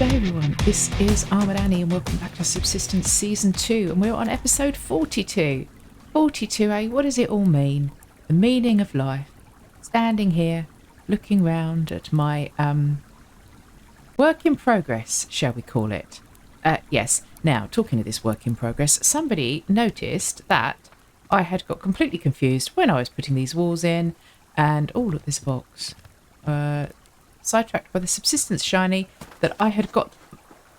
G'day everyone, this is Armoured Annie and welcome back to Subsistence Season 2 and we're on episode 42. 42, what does it all mean? The meaning of life. Standing here, looking round at my work in progress, shall we call it? Yes, now talking of this work in progress, somebody noticed that I had got completely confused when I was putting these walls in and, oh look, this box. Sidetracked by the subsistence shiny that I had got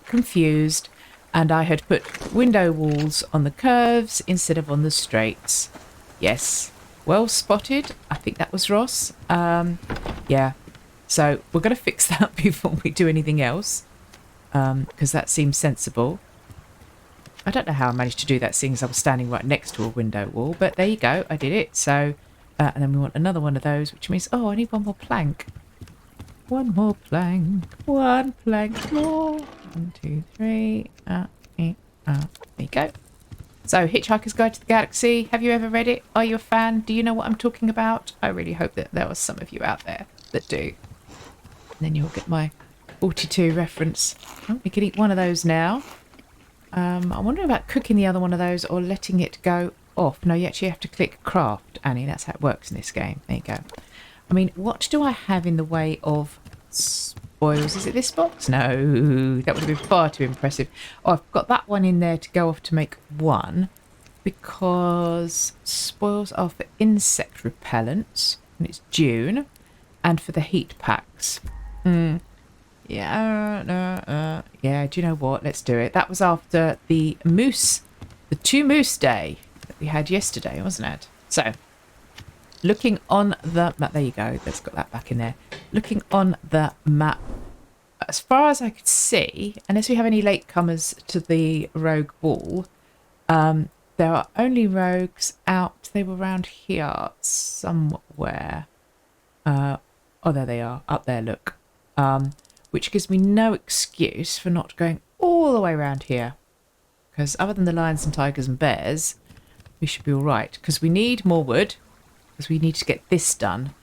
confused and I had put window walls on the curves instead of on the straights. Yes, well spotted. I think that was Ross. Yeah, so we're going to fix that before we do anything else because that seems sensible. I don't know how I managed to do that seeing as I was standing right next to a window wall, but there you go, I did it. So, and then we want another one of those, which means, oh, I need one more plank. One more plank, one plank more. 1, 2, 3. There you go. So, Hitchhiker's Guide to the Galaxy. Have you ever read it? Are you a fan? Do you know what I'm talking about? I really hope that there are some of you out there that do. And then you'll get my 42 reference. Oh, we can eat one of those now. I'm wondering about cooking the other one of those or letting it go off. No, you actually have to click craft, Annie. That's how it works in this game. There you go. I mean, what do I have in the way of spoils? Is it this box? No, that would have been far too impressive. Oh, I've got that one in there to go off to make one because spoils are for insect repellents and it's June and for the heat packs. Yeah, yeah, do you know what? Let's do it. That was after the 2 moose day that we had yesterday, wasn't it? So, looking on the map, there you go, let's got that back in there. Looking on the map, as far as I could see, unless we have any latecomers to the rogue ball, there are only rogues out, they were around here somewhere. Oh, there they are, up there, look. Which gives me no excuse for not going all the way around here. Because other than the lions and tigers and bears, we should be all right. Because we need more wood. Because we need to get this done.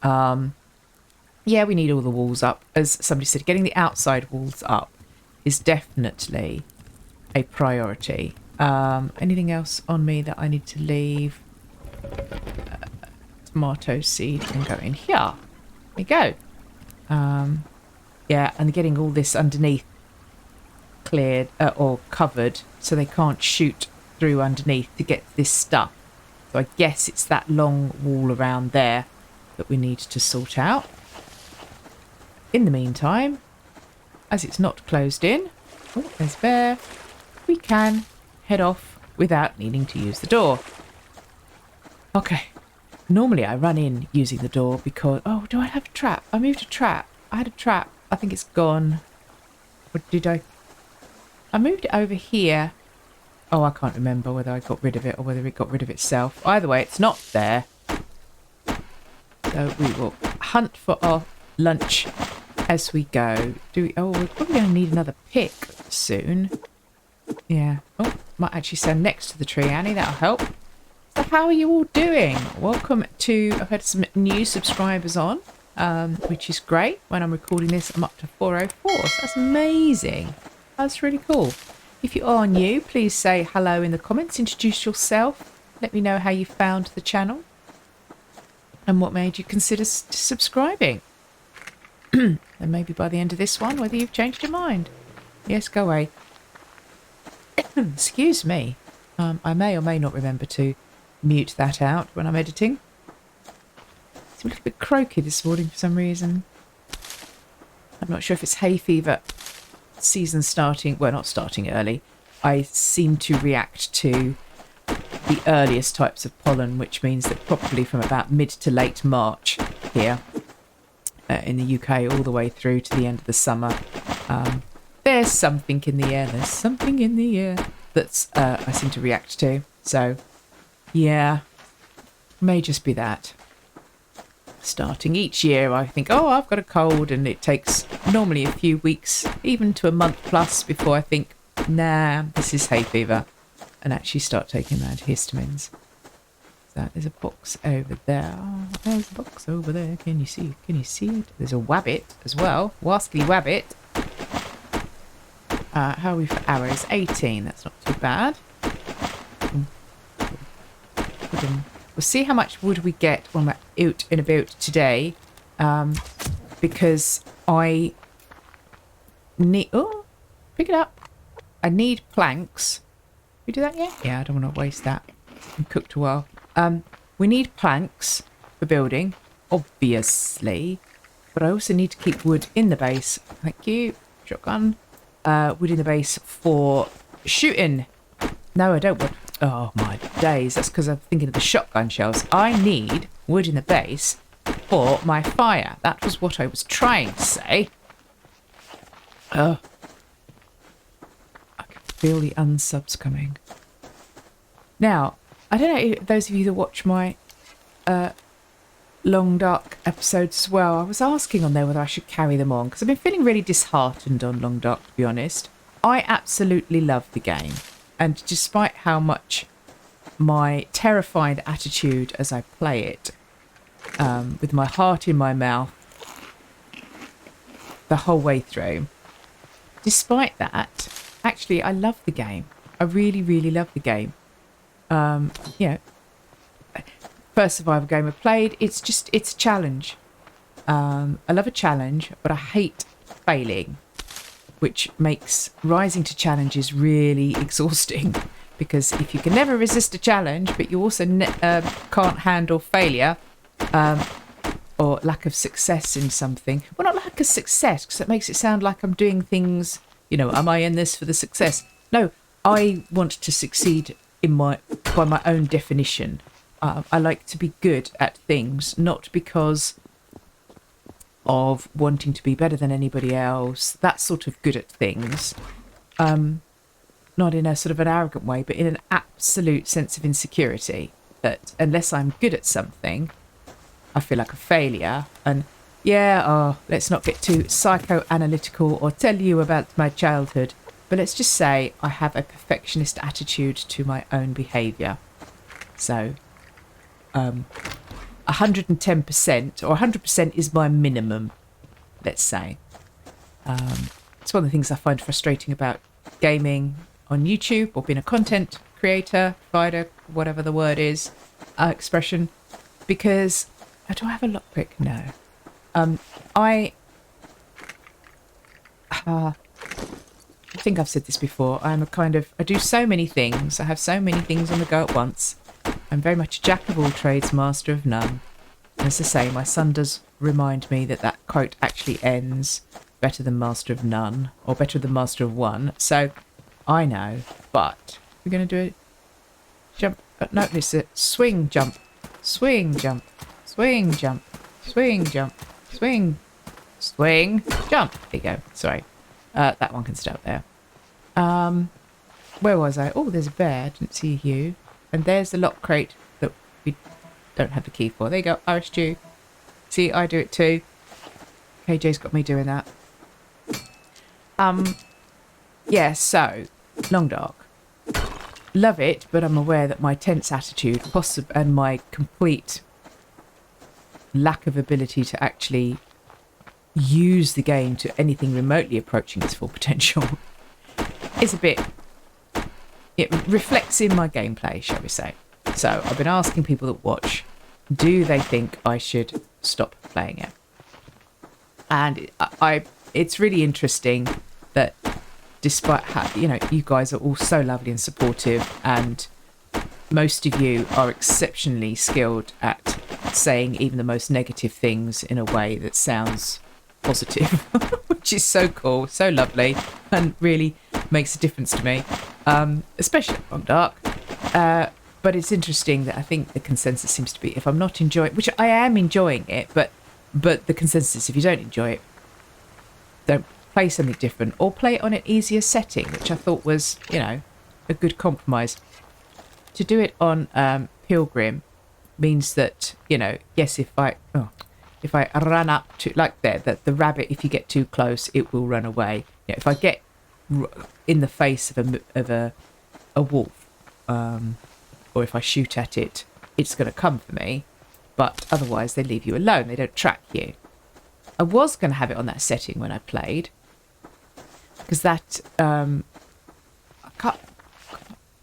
Yeah, we need all the walls up. As somebody said, getting the outside walls up is definitely a priority. Anything else on me that I need to leave? Tomato seed can go in here. There we go. Yeah, and getting all this underneath cleared or covered so they can't shoot through underneath to get this stuff. So I guess it's that long wall around there that we need to sort out. In the meantime, as it's not closed in, oh, there's bear, we can head off without needing to use the door. Okay, normally I run in using the door because, oh, do I have a trap? I moved a trap. I had a trap. I think it's gone. Or did I moved it over here. Oh, I can't remember whether I got rid of it or whether it got rid of itself. Either way, it's not there. So we will hunt for our lunch as we go. Oh, we're probably going to need another pick soon. Yeah. Oh, might actually stand next to the tree, Annie. That'll help. So how are you all doing? Welcome to... I've had some new subscribers on, which is great. When I'm recording this, I'm up to 404. So that's amazing. That's really cool. If you are new, please say hello in the comments, introduce yourself, let me know how you found the channel and what made you consider subscribing. And maybe by the end of this one, whether you've changed your mind. Yes, go away. Excuse me. I may or may not remember to mute that out when I'm editing. It's a little bit croaky this morning for some reason. I'm not sure if it's hay fever. Season starting, well, not starting early. I seem to react to the earliest types of pollen, which means that probably from about mid to late March here in the UK all the way through to the end of the summer, there's something in the air. There's something in the air that's I seem to react to. So, yeah, may just be that. Starting each year, I think, oh, I've got a cold, and it takes normally a few weeks, even to a month plus, before I think, nah, this is hay fever, and actually start taking my antihistamines. So there's a box over there. Oh, there's a box over there. Can you see? Can you see it? There's a wabbit as well. Wascally wabbit. How are we for arrows? 18. That's not too bad. We'll see how much wood we get when we're out and about today. Because I need... Oh, pick it up. I need planks. We do that yet? Yeah, I don't want to waste that. It's been cooked a while. We need planks for building, obviously. But I also need to keep wood in the base. Thank you. Shotgun. Wood in the base for shooting. No, I don't want... Oh, my days. That's because I'm thinking of the shotgun shells. I need wood in the base for my fire. That was what I was trying to say. I can feel the unsubs coming. Now, I don't know, those of you that watch my Long Dark episodes as well, I was asking on there whether I should carry them on, because I've been feeling really disheartened on Long Dark, to be honest. I absolutely love the game. And despite how much my terrified attitude as I play it, with my heart in my mouth the whole way through, despite that, actually, I love the game. I really, really love the game. You know, first survival game I've played, it's a challenge. I love a challenge, but I hate failing, which makes rising to challenges really exhausting, because if you can never resist a challenge, but you also can't handle failure, or lack of success in something. Well, not lack of success, because it makes it sound like I'm doing things, you know, am I in this for the success? No, I want to succeed by my own definition. I like to be good at things, not because of wanting to be better than anybody else. That sort of good at things. Not in a sort of an arrogant way, but in an absolute sense of insecurity. That unless I'm good at something, I feel like a failure. And yeah, let's not get too psychoanalytical or tell you about my childhood. But let's just say I have a perfectionist attitude to my own behaviour. So, 110% or 100% is my minimum, let's say. It's one of the things I find frustrating about gaming on YouTube or being a content creator, provider, whatever the word is, expression, because... do I have a lockpick? No. I think I've said this before. I do so many things. I have so many things on the go at once. I'm very much a jack of all trades, master of none. And as I say, my son does remind me that quote actually ends better than master of none, or better than master of one. So I know, but we're going to do a jump. No, this is a swing jump. Swing jump. Swing jump. Swing jump. Swing. Swing jump. There you go. Sorry. That one can stay up there. Where was I? Oh, there's a bear. I didn't see you. And there's the lock crate that we don't have the key for. There you go. Irish Jew. See, I do it too. KJ's got me doing that. Yeah, so, Long Dark. Love it, but I'm aware that my tense attitude and my complete lack of ability to actually use the game to anything remotely approaching its full potential is a bit... It reflects in my gameplay, shall we say. So I've been asking people that watch, do they think I should stop playing it? And it's really interesting that despite how, you know, you guys are all so lovely and supportive, and most of you are exceptionally skilled at saying even the most negative things in a way that sounds positive, which is so cool, so lovely, and really makes a difference to me, especially on Dark. But it's interesting that I think the consensus seems to be, if I'm not enjoying, which I am enjoying it, but the consensus, if you don't enjoy it, don't play something different, or play it on an easier setting, which I thought was, you know, a good compromise. To do it on Pilgrim means that, you know, yes, if I run up to, like there, that the rabbit, if you get too close, it will run away. You know, if I get in the face of a wolf, or if I shoot at it, it's going to come for me. But otherwise, they leave you alone. They don't track you. I was going to have it on that setting when I played, because that I can't,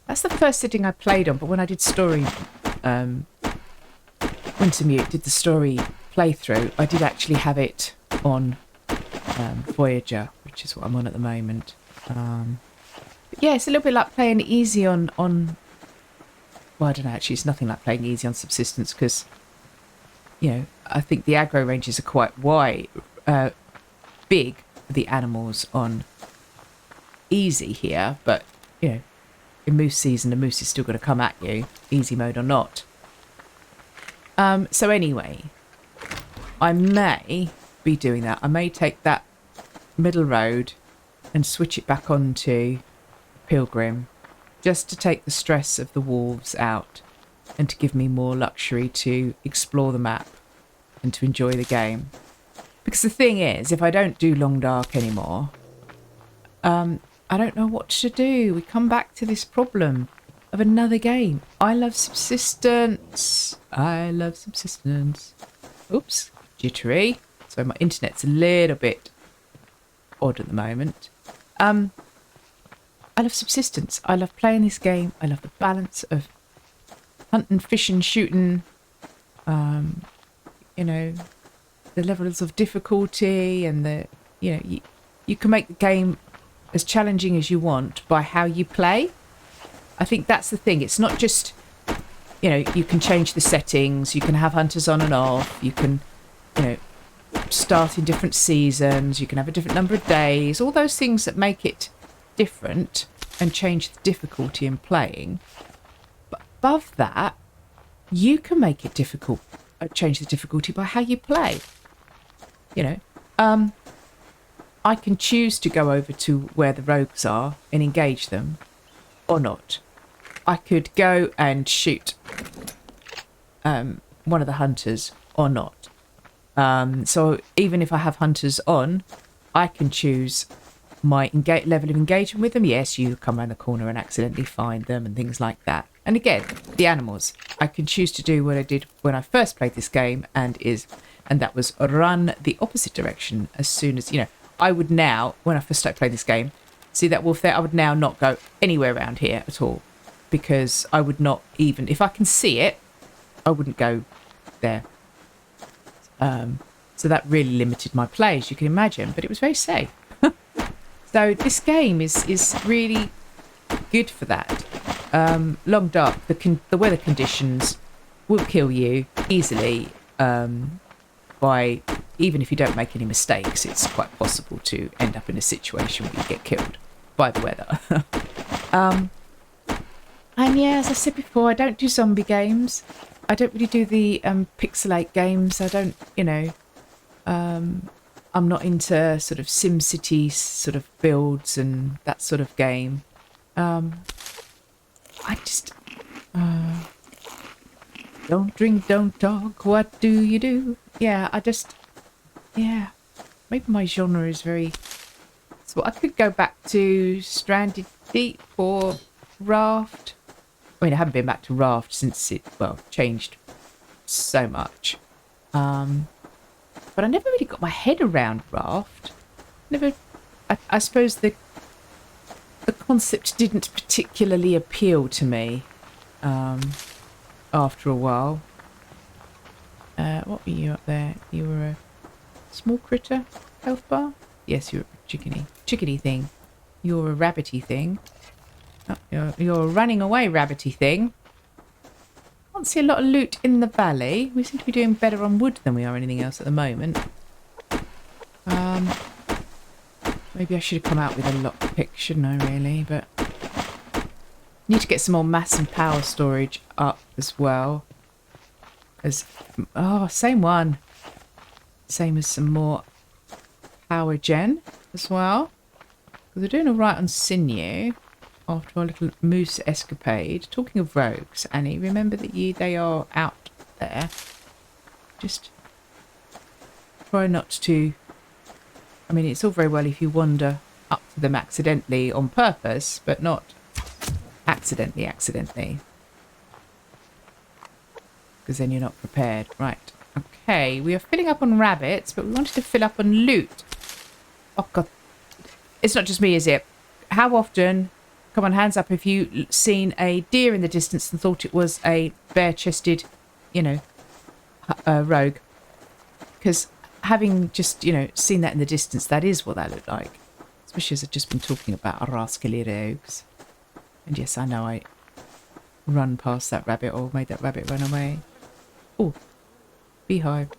that's the first setting I played on. But when I did story, Wintermute did the story playthrough, I did actually have it on Voyager, which is what I'm on at the moment. But yeah, it's a little bit like playing easy on. Well, I don't know. Actually, it's nothing like playing easy on Subsistence because, you know, I think the aggro ranges are quite wide, big for the animals on easy here. But you know, in moose season, the moose is still going to come at you, easy mode or not. So anyway, I may be doing that. I may take that middle road and switch it back onto Pilgrim, just to take the stress of the wolves out and to give me more luxury to explore the map and to enjoy the game. Because the thing is, if I don't do Long Dark anymore, I don't know what to do. We come back to this problem of another game. I love Subsistence. I love Subsistence. Oops, jittery. So my internet's a little bit odd at the moment. I love Subsistence. I love playing this game. I love the balance of hunting, fishing, shooting. You know, the levels of difficulty and the, you know, you can make the game as challenging as you want by how you play. I think that's the thing. It's not just, you know, you can change the settings. You can have hunters on and off. You can, you know, start in different seasons. You can have a different number of days. All those things that make it different and change the difficulty in playing. But above that, you can make it difficult, change the difficulty by how you play. You know, I can choose to go over to where the rogues are and engage them or not. I could go and shoot one of the hunters or not. So even if I have hunters on, I can choose my level of engagement with them. Yes, you come around the corner and accidentally find them and things like that. And again, the animals. I can choose to do what I did when I first played this game, and that was run the opposite direction as soon as, you know, I would now, when I first started playing this game, see that wolf there, I would now not go anywhere around here at all, because I would not even, if I can see it, I wouldn't go there. So that really limited my play, as you can imagine, but it was very safe. So this game is really good for that. Long Dark, the weather conditions will kill you easily by, even if you don't make any mistakes, it's quite possible to end up in a situation where you get killed by the weather. And yeah, as I said before, I don't do zombie games. I don't really do the pixelate games. I don't, you know, I'm not into sort of SimCity sort of builds and that sort of game. I just don't drink, don't talk. What do you do? Yeah, yeah. Maybe my genre is very. So I could go back to Stranded Deep or Raft. I mean, I haven't been back to Raft since it, well, changed so much. But I never really got my head around Raft. I suppose the concept didn't particularly appeal to me after a while. What were you up there? You were a small critter health bar? Yes, you're a chickeny thing. You're a rabbity thing. Oh, you're a running away rabbity thing. Can't see a lot of loot in the valley. We seem to be doing better on wood than we are anything else at the moment. Maybe I should have come out with a lockpick, shouldn't I, really? But need to get some more mass and power storage up as well. Same one. Same as some more power gen as well. Because we're doing all right on sinew after our little moose escapade. Talking of rogues, Annie, remember that they are out there. Just try not to. I mean, it's all very well if you wander up to them accidentally on purpose, but not accidentally. Because then you're not prepared. Right. Okay, we are filling up on rabbits, but we wanted to fill up on loot. Oh, God. It's not just me, is it? How often, come on, hands up, if you seen a deer in the distance and thought it was a bare-chested, you know, rogue? Because having just, you know, seen that in the distance, that is what that looked like. Especially as I've just been talking about rascally rogues. And yes, I know I run past that rabbit or made that rabbit run away. Oh, beehive.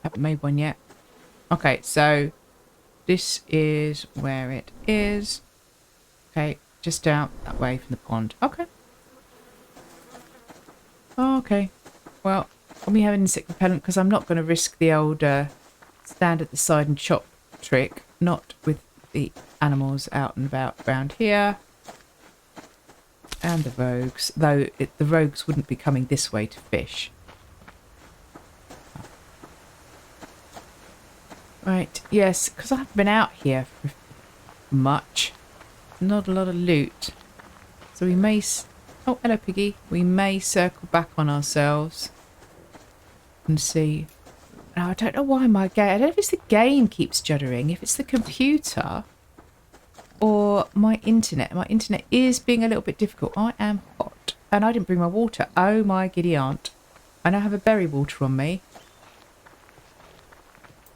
Haven't made one yet. Okay, so this is where it is. Okay, just out that way from the pond. Okay. Oh, okay. Well, let me have an insect repellent because I'm not going to risk the old stand at the side and chop trick. Not with the animals out and about around here. And the rogues. Though the rogues wouldn't be coming this way to fish. Right, yes, because I haven't been out here for much. Not a lot of loot. So we may... Oh, hello, Piggy. We may circle back on ourselves and see. Now, I don't know why my game... I don't know if it's the game keeps juddering, if it's the computer or my internet. My internet is being a little bit difficult. I am hot. And I didn't bring my water. Oh, my giddy aunt. I now have a berry water on me.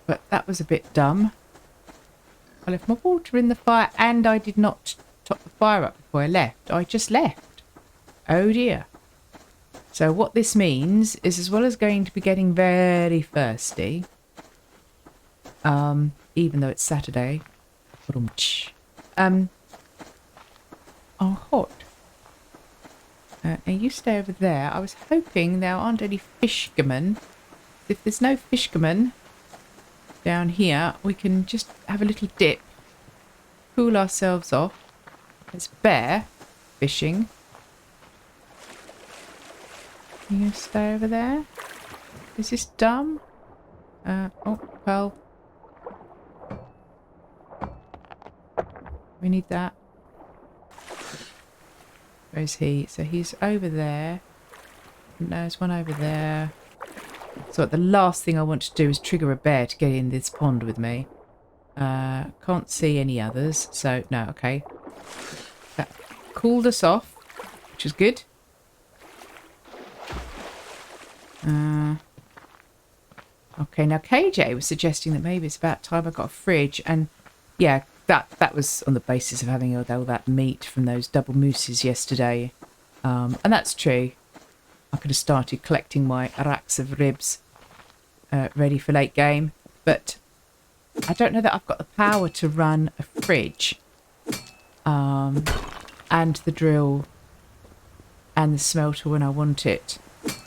But that was a bit dumb. I left my water in the fire and I did not top the fire up before I left. I just left. Oh dear. So what this means is, as well as going to be getting very thirsty, even though it's Saturday, I'm hot. Now you stay over there. I was hoping there aren't any fishgamen. If there's no fishgamen down here, we can just have a little dip, cool ourselves off. It's bear fishing. You stay over there. Is this dumb? Oh, well. We need that. Where's he? So he's over there. No, there's one over there. So the last thing I want to do is trigger a bear to get in this pond with me. Can't see any others. So, no, okay. That cooled us off, which is good. Okay, now KJ was suggesting that maybe it's about time I got a fridge. And yeah, that was on the basis of having all that meat from those double mooses yesterday. And that's true. I could have started collecting my racks of ribs ready for late game. But I don't know that I've got the power to run a fridge. And the drill and the smelter when I want it.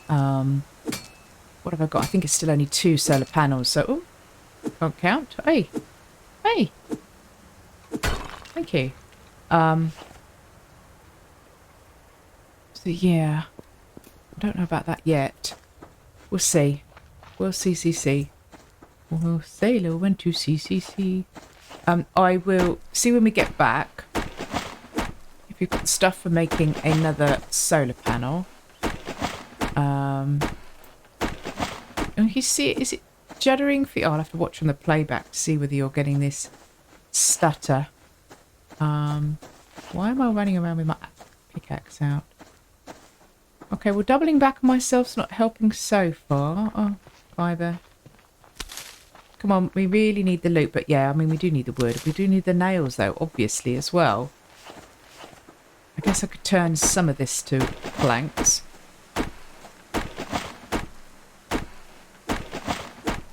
What have I got? I think it's still only 2 solar panels. So, can't count. Hey. Hey. Thank you. So, yeah. I don't know about that yet. We'll see. We'll see. Oh, sailor went to see. I will see when we get back if you've got stuff for making another solar panel. And you see it, is it juddering for you? Oh, I'll have to watch from the playback to see whether you're getting this stutter. Why am I running around with my pickaxe out? Okay, well, doubling back on myself's not helping so far. Oh, fibre. Come on, we really need the loot. But yeah, I mean, we do need the wood. We do need the nails, though, obviously, as well. I guess I could turn some of this to planks.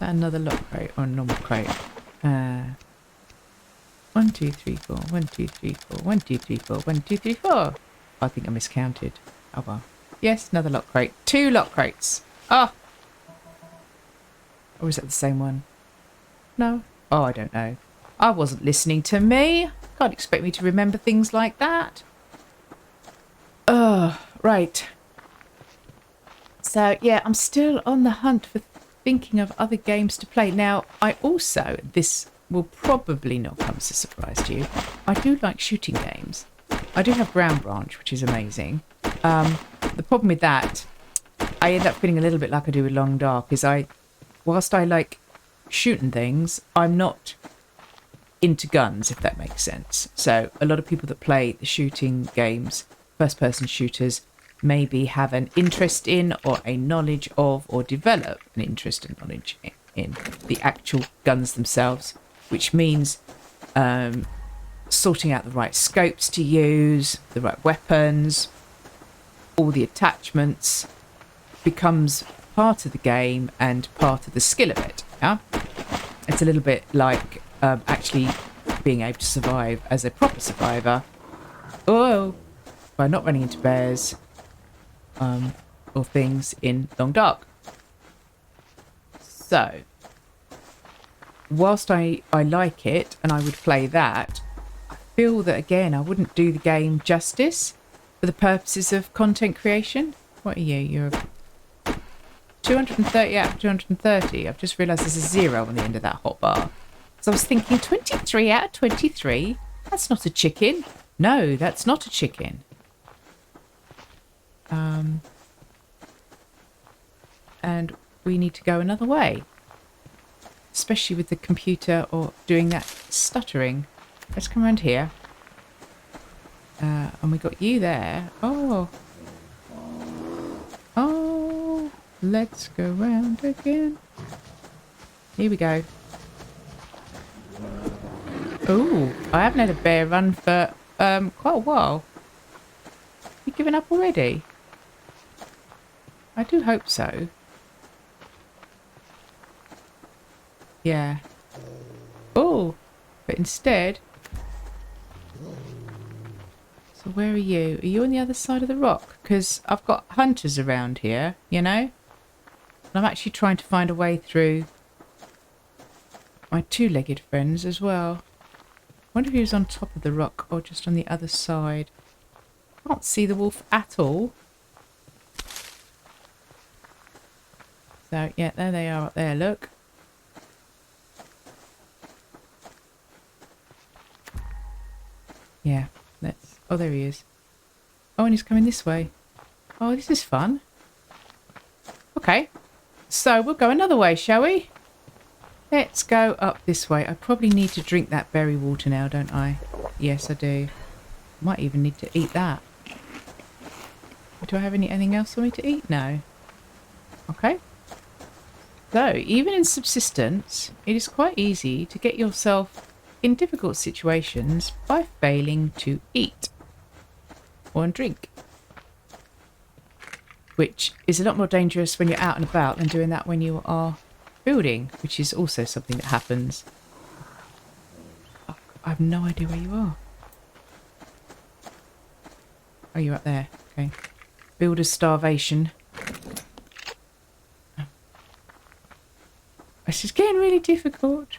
Another lock crate or a normal crate. 1, 2, 3, 4. 1, 2, 3, 4. 1, 2, 3, 4. 1, 2, 3, 4. I think I miscounted. Oh well. Yes, another lock crate. 2 lock crates. Oh. Or is that the same one? No. Oh, I don't know. I wasn't listening to me. Can't expect me to remember things like that. Right. So yeah, I'm still on the hunt for thinking of other games to play. Now, I also, this will probably not come as a surprise to you, I do like shooting games. I do have Ground Branch, which is amazing. The problem with that, I end up feeling a little bit like I do with Long Dark, is whilst I like shooting things, I'm not into guns, if that makes sense. So a lot of people that play the shooting games, first-person shooters, maybe have an interest in or a knowledge of or develop an interest and knowledge in the actual guns themselves, which means sorting out the right scopes to use, the right weapons, all the attachments becomes part of the game and part of the skill of it. Yeah, it's a little bit like actually being able to survive as a proper survivor. Oh, by not running into bears or things in Long Dark. So, whilst I like it and I would play that, I feel that again I wouldn't do the game justice for the purposes of content creation. What are you? You're 230 out of 230. I've just realised there's a 0 on the end of that hotbar. So I was thinking 23 out of 23. That's not a chicken. No, that's not a chicken. And we need to go another way. Especially with the computer or doing that stuttering. Let's come around here. And we got you there. Oh. Oh. Let's go round again. Here we go. Oh, I haven't had a bear run for quite a while. You given up already? I do hope so. Yeah. Oh, but instead... So where are you? Are you on the other side of the rock? Because I've got hunters around here, you know? And I'm actually trying to find a way through my two-legged friends as well. I wonder if he was on top of the rock or just on the other side. Can't see the wolf at all. So, yeah, there they are up there, look. Yeah, let's... Oh, there he is. Oh, and he's coming this way. Oh, this is fun. Okay. So, we'll go another way, shall we? Let's go up this way. I probably need to drink that berry water now, don't I? Yes, I do. Might even need to eat that. Do I have anything else for me to eat? No. Okay. So, even in subsistence, it is quite easy to get yourself in difficult situations by failing to eat or drink. Which is a lot more dangerous when you're out and about than doing that when you are building, which is also something that happens. Oh, I have no idea where you are. Oh, you're up there. Okay. Builder's starvation. This is getting really difficult.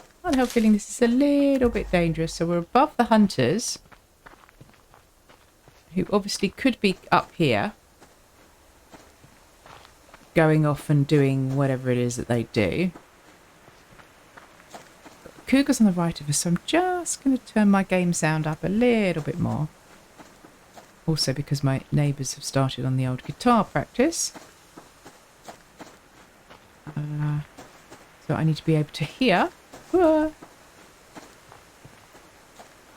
I can't help feeling this is a little bit dangerous. So we're above the hunters, who obviously could be up here, going off and doing whatever it is that they do. Cougar's on the right of us, so I'm just going to turn my game sound up a little bit more. Also because my neighbours have started on the old guitar practice. So I need to be able to hear.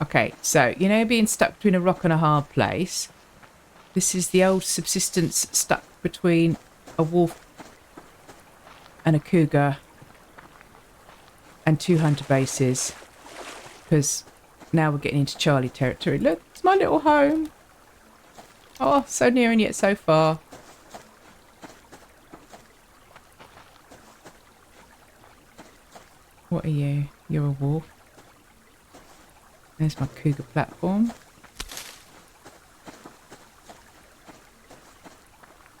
Okay, so, you know, being stuck between a rock and a hard place. This is the old subsistence stuck between a wolf and a cougar and two hunter bases. Because now we're getting into Charlie territory. Look, it's my little home. Oh, so near and yet so far. What are you? You're a wolf. There's my cougar platform.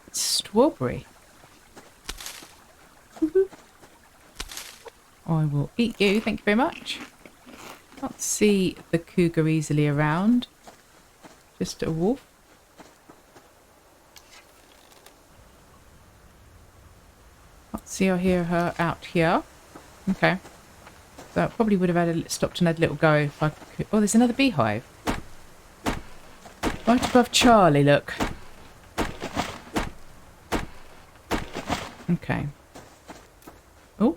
It's strawberry. I will eat you, thank you very much. Can't see the cougar easily around. Just a wolf. Can't see or hear her out here. Okay. So I probably would have had stopped and had a little go if I could. Oh, there's another beehive. Right above Charlie, look. Okay. Oh.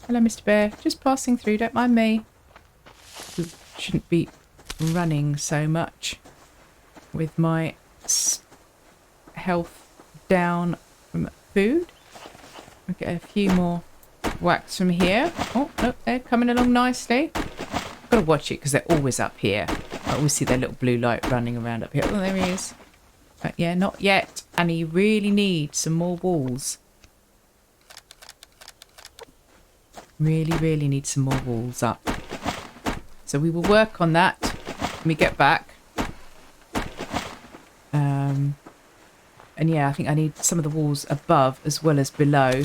Hello, Mr. Bear. Just passing through. Don't mind me. We shouldn't be running so much with my health down from food. I'll get a few more whacks from here. Oh, look, they're coming along nicely. I've got to watch it because they're always up here. I always see their little blue light running around up here. Oh, there he is. But yeah, not yet. And he really needs some more walls. Really need some more walls up. So we will work on that when we get back. And yeah, I think I need some of the walls above as well as below.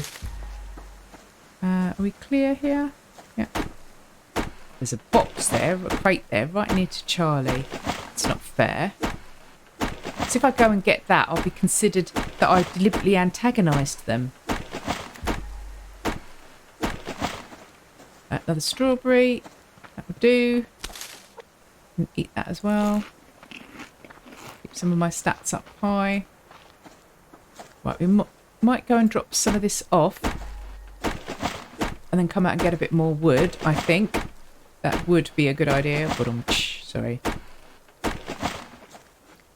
Are we clear here? Yeah. There's a box there, a crate there, right near to Charlie. It's not fair. So if I go and get that, I'll be considered that I deliberately antagonised them. Another strawberry. That will do. And eat that as well. Keep some of my stats up high. Right, we might go and drop some of this off. And then come out and get a bit more wood, I think. That would be a good idea. Sorry.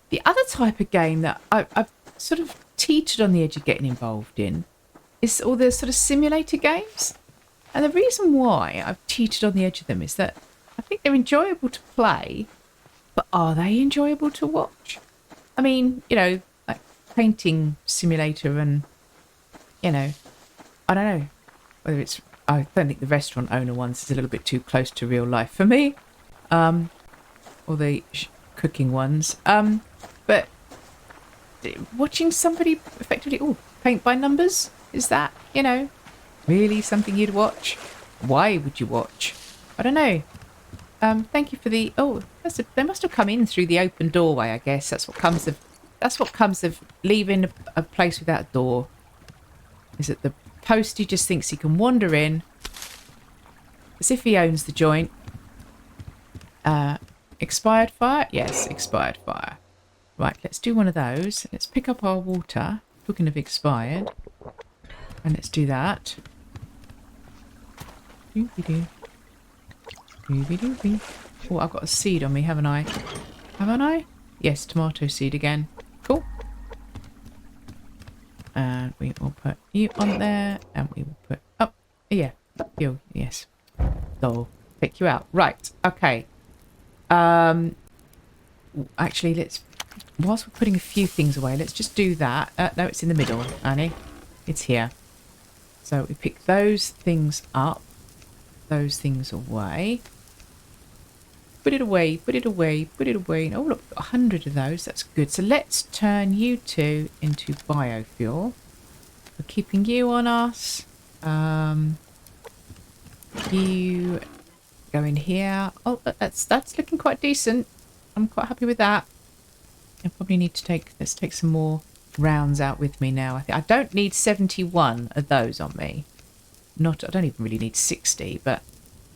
The other type of game that I've sort of teetered on the edge of getting involved in is all the sort of simulator games. And the reason why I've teetered on the edge of them is that I think they're enjoyable to play, but are they enjoyable to watch? I mean, you know, like painting simulator and, you know, I don't know whether it's... I don't think the restaurant owner ones is a little bit too close to real life for me. Or the cooking ones. But watching somebody effectively paint by numbers, is that, you know, really something you'd watch? Why would you watch? I don't know. Thank you for the... Oh, they must have come in through the open doorway, I guess. That's what comes of leaving a place without a door. Is that the postie just thinks he can wander in as if he owns the joint. Expired fire? Yes, expired fire. Right, let's do one of those. Let's pick up our water. Talking of expired. And let's do that. Doobie-doo. Doobie-doobie. Oh, I've got a seed on me, haven't I? Haven't I? Yes, tomato seed again. Cool. And we will put you on there. And we will put... Oh, yeah. You, yes. So, pick you out. Right, okay. Actually, let's... Whilst we're putting a few things away, let's just do that. No, it's in the middle, Annie. It's here. So we pick those things up. Those things away. Put it away, put it away, put it away. Oh, look, we've got 100 of those. That's good. So let's turn you two into biofuel. We're keeping you on us. You go in here. Oh, that's looking quite decent. I'm quite happy with that. I probably need to let's take some more rounds out with me now. I don't need 71 of those on me. I don't even really need 60, but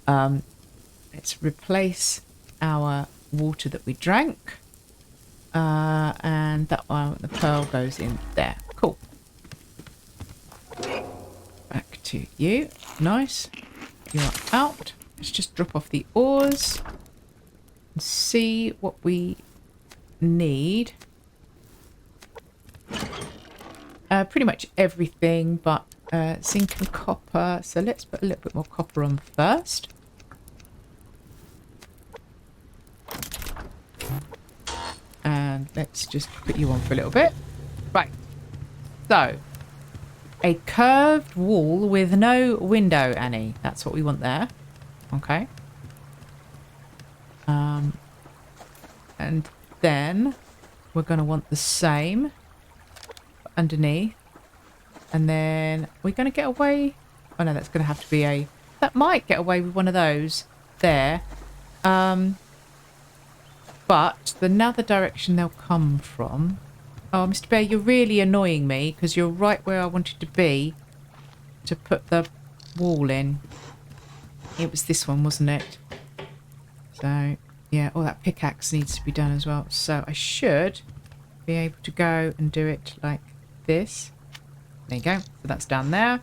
let's replace our water that we drank. And that one, the pearl goes in there. Cool. Back to you. Nice. You're out. Let's just drop off the ores and see what we need. Pretty much everything but zinc and copper. So let's put a little bit more copper on first. And let's just put you on for a little bit. Right. So, a curved wall with no window, Annie. That's what we want there. Okay. And then we're going to want the same underneath. And then we're going to get away... Oh, no, that's going to have to be that might get away with one of those there. But another direction they'll come from... Oh, Mr. Bear, you're really annoying me because you're right where I wanted to be to put the wall in. It was this one, wasn't it? So, yeah, all that pickaxe needs to be done as well. So I should be able to go and do it like this. There you go. So that's down there.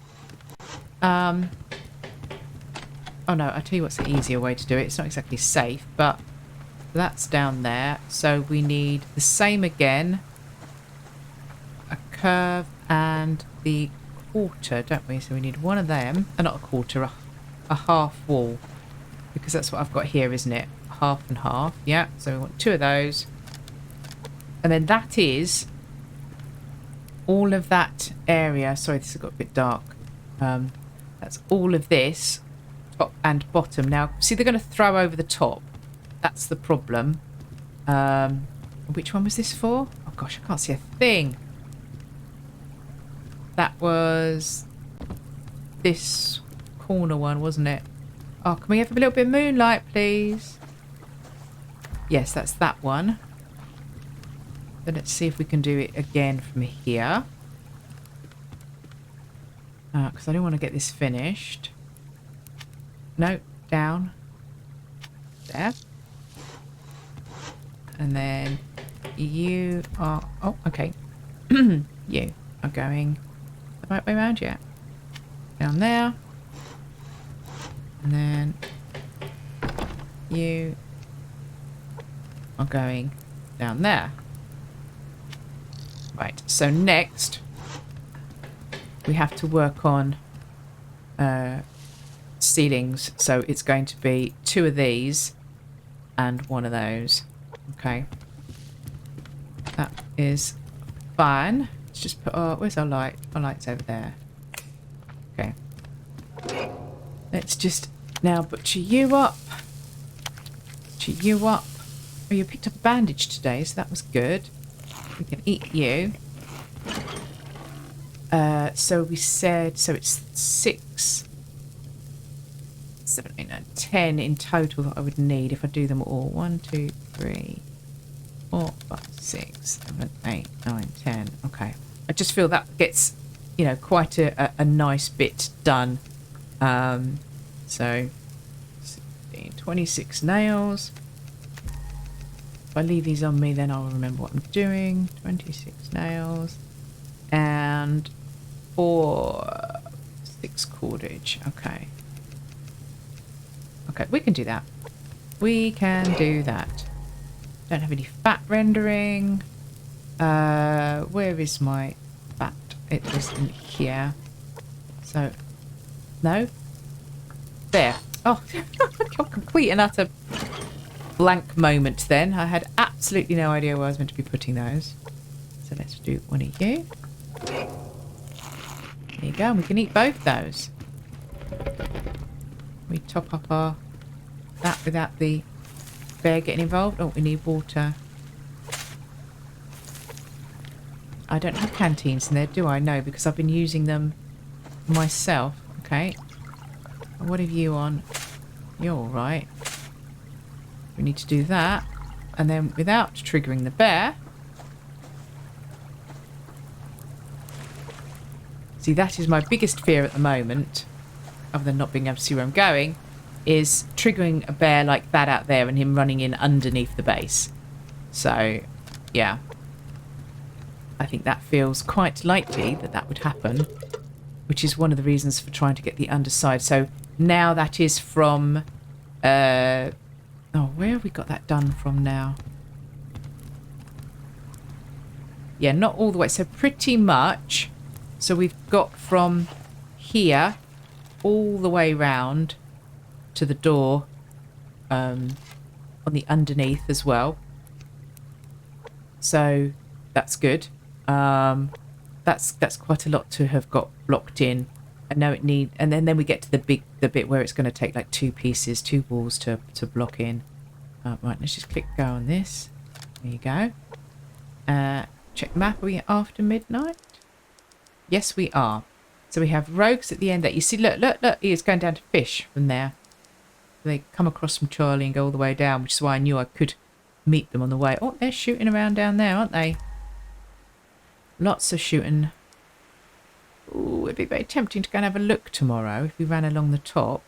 Oh no, I'll tell you what's the easier way to do it. It's not exactly safe, but that's down there. So we need the same again. A curve and the quarter, don't we? So we need one of them. Not a quarter, a half wall. Because that's what I've got here, isn't it? Half and half. Yeah, so we want two of those. And then that is all of that area. Sorry, this has got a bit dark. That's all of this, top and bottom. Now, see, they're going to throw over the top. That's the problem. Which one was this for? Oh gosh, I can't see a thing. That was this corner one, wasn't it? Oh, can we have a little bit of moonlight, please? Yes, that's that one. So let's see if we can do it again from here. Because I don't want to get this finished. No, down. There. And then you are... Oh, okay. You are going the right way around, yeah. Down there. And then you are going down there. Right, so next we have to work on ceilings. So it's going to be two of these and one of those. Okay. That is fine. Let's just put... Oh, where's our light? Our light's over there. Okay. Let's just now butcher you up. Butcher you up. Oh, you picked up a bandage today, so that was good. We can eat you. So we said... So it's 6, 7, 8, 9, 10 in total that I would need if I do them all. 1, 2, 3, 4, 5, 6, 7, 8, 9, 10. Okay. I just feel that gets, you know, quite a nice bit done. So 16, 26 nails. If I leave these on me, then I'll remember what I'm doing. 26 nails. And 6 cordage. Okay. Okay, we can do that. We can do that. Don't have any fat rendering. Where is my fat? It was in here. So, no. There. Oh, complete and utter blank moment then. I had absolutely no idea where I was meant to be putting those. So let's do one of you. There you go. And we can eat both those. We top up our that without the bear getting involved. Oh, we need water. I don't have canteens in there, do I? No, because I've been using them myself. Okay. What have you on? You're all right. We need to do that. And then without triggering the bear. See, that is my biggest fear at the moment, other than not being able to see where I'm going, is triggering a bear like that out there and him running in underneath the base. So, yeah. I think that feels quite likely that that would happen, which is one of the reasons for trying to get the underside. So now that is from... oh, where have we got that done from now? Yeah, not all the way. So pretty much... So we've got from here all the way round to the door on the underneath as well. So that's good. That's quite a lot to have got blocked in. And now it need, and then we get to the bit where it's going to take like 2 pieces, 2 walls to block in. Right, let's just click go on this. There you go. Check the map. Are we after midnight? Yes, we are. So we have rogues at the end there. You see, look, it's going down to fish from there. They come across from Charlie and go all the way down, which is why I knew I could meet them on the way. Oh, they're shooting around down there, aren't they? Lots of shooting. Ooh, it'd be very tempting to go and have a look tomorrow if we ran along the top.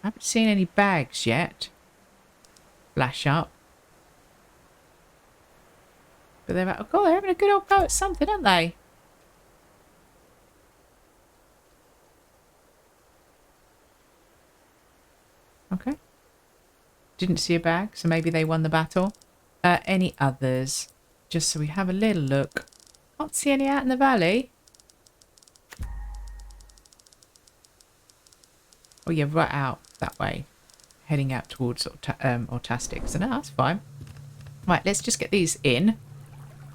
I haven't seen any bags yet flash up. But they're having a good old go at something, aren't they? Didn't see a bag, so maybe they won the battle. Any others? Just so we have a little look. Can't see any out in the valley. Oh yeah, right out that way. Heading out towards Ortastic. So no, that's fine. Right, let's just get these in.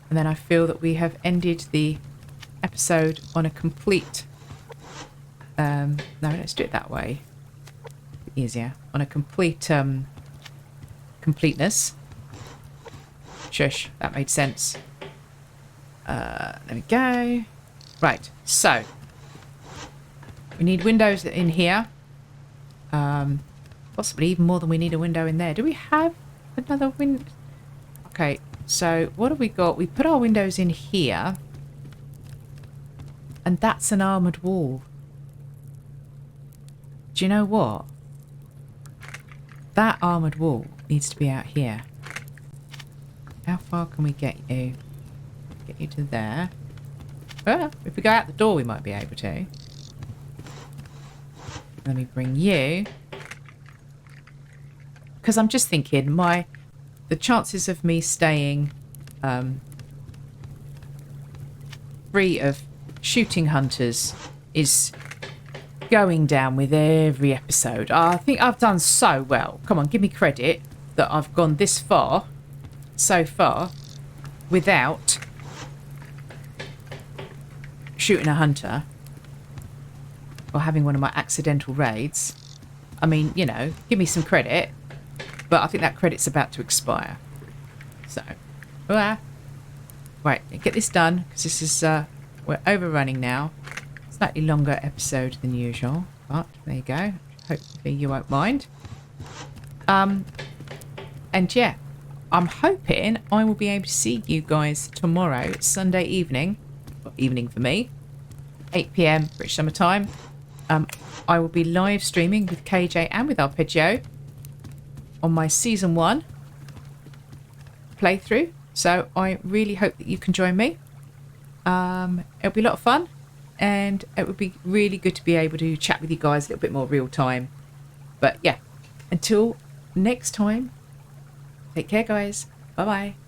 And then I feel that we have ended the episode on a complete... no, let's do it that way. Easier. On a complete completeness. Shush, that made sense. There we go. Right, so we need windows in here. Possibly even more than we need a window in there. Do we have another window? Okay, so what have we got? We put our windows in here. And that's an armoured wall. Do you know what? That armoured wall needs to be out here. How far can we get you? Get you to there. Well, if we go out the door, we might be able to. Let me bring you. Because I'm just thinking, the chances of me staying free of shooting hunters is going down with every episode. I think I've done so well. Come on, give me credit that I've gone this far, so far, without shooting a hunter or having one of my accidental raids. I mean, you know, give me some credit, but I think that credit's about to expire. So, right, get this done, because this is, we're overrunning now. Slightly longer episode than usual, but there you go. Hopefully you won't mind. And yeah, I'm hoping I will be able to see you guys tomorrow, Sunday evening, or evening for me, 8 PM British Summer Time. I will be live streaming with KJ and with Arpeggio on my Season 1 playthrough. So I really hope that you can join me. It'll be a lot of fun. And it would be really good to be able to chat with you guys a little bit more real time. But yeah, until next time, take care, guys. Bye-bye.